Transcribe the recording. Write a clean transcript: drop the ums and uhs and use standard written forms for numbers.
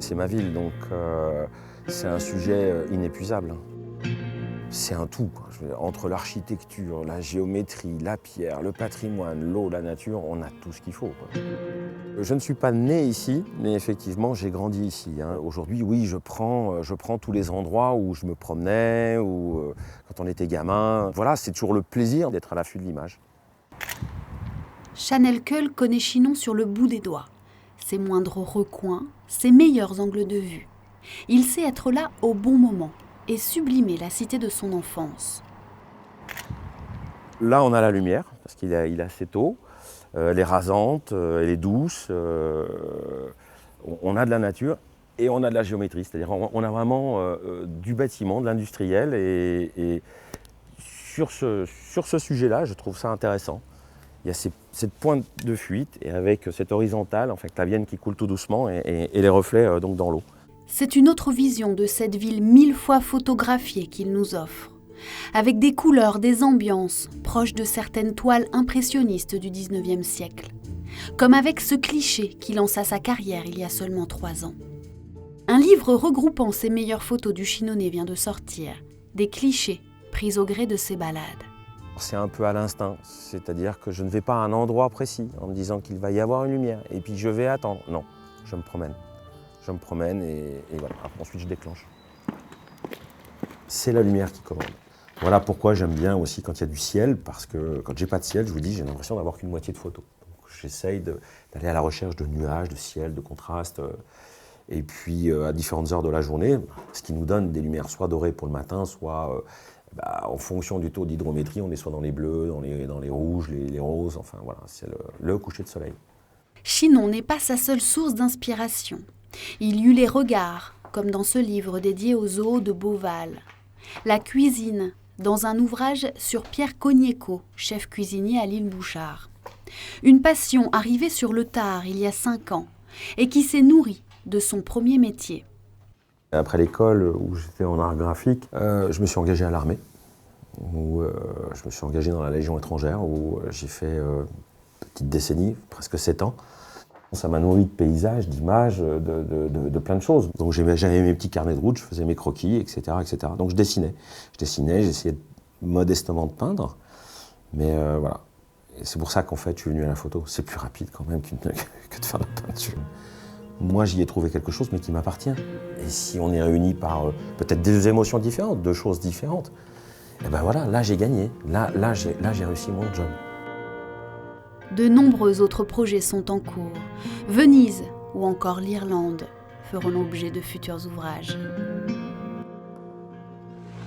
C'est ma ville, donc c'est un sujet inépuisable. C'est un tout, quoi. Entre l'architecture, la géométrie, la pierre, le patrimoine, l'eau, la nature, on a tout ce qu'il faut, quoi. Je ne suis pas né ici, mais effectivement, j'ai grandi ici. Aujourd'hui, oui, je prends tous les endroits où je me promenais, ou quand on était gamin. Voilà, c'est toujours le plaisir d'être à l'affût de l'image. Chanel Keul connaît Chinon sur le bout des doigts. Ses moindres recoins, ses meilleurs angles de vue. Il sait être là au bon moment et sublimer la cité de son enfance. Là, on a la lumière, parce qu'il est assez tôt. Elle est rasante, elle est douce. On a de la nature et on a de la géométrie. C'est-à-dire on a vraiment du bâtiment, de l'industriel. Et sur ce sujet-là, je trouve ça intéressant. Il y a cette pointe de fuite et avec cette horizontale, en fait, la Vienne qui coule tout doucement et les reflets donc dans l'eau. C'est une autre vision de cette ville 1000 fois photographiée qu'il nous offre. Avec des couleurs, des ambiances, proches de certaines toiles impressionnistes du 19e siècle. Comme avec ce cliché qui lança sa carrière il y a seulement 3 ans. Un livre regroupant ses meilleures photos du Chinonnais vient de sortir. Des clichés pris au gré de ses balades. C'est un peu à l'instinct, c'est-à-dire que je ne vais pas à un endroit précis en me disant qu'il va y avoir une lumière et puis je vais attendre. Non, je me promène. Je me promène et voilà. Après, ensuite je déclenche. C'est la lumière qui commande. Voilà pourquoi j'aime bien aussi quand il y a du ciel, parce que quand j'ai pas de ciel, je vous dis, j'ai l'impression d'avoir qu'une moitié de photo. Donc j'essaye d'aller à la recherche de nuages, de ciel, de contrastes, et puis à différentes heures de la journée, ce qui nous donne des lumières soit dorées pour le matin, soit en fonction du taux d'hydrométrie, on est soit dans les bleus, dans les rouges, les roses, enfin voilà, c'est le coucher de soleil. Chinon n'est pas sa seule source d'inspiration. Il y eut les regards, comme dans ce livre dédié aux zoos de Beauval. La cuisine, dans un ouvrage sur Pierre Cognéco, chef cuisinier à l'île Bouchard. Une passion arrivée sur le tard il y a 5 ans et qui s'est nourrie de son premier métier. Après l'école où j'étais en art graphique, je me suis engagé à l'armée, où je me suis engagé dans la Légion étrangère, où j'ai fait une petite décennie, presque 7 ans. Ça m'a nourri de paysages, d'images, de plein de choses. Donc j'avais mes petits carnets de route, je faisais mes croquis, etc., etc. Donc je dessinais, j'essayais modestement de peindre, mais voilà. Et c'est pour ça qu'en fait je suis venu à la photo. C'est plus rapide quand même que de faire de la peinture. Moi j'y ai trouvé quelque chose, mais qui m'appartient. Et si on est réunis par peut-être deux émotions différentes, deux choses différentes, et ben voilà, là j'ai gagné, là j'ai réussi mon job. De nombreux autres projets sont en cours. Venise ou encore l'Irlande feront l'objet de futurs ouvrages.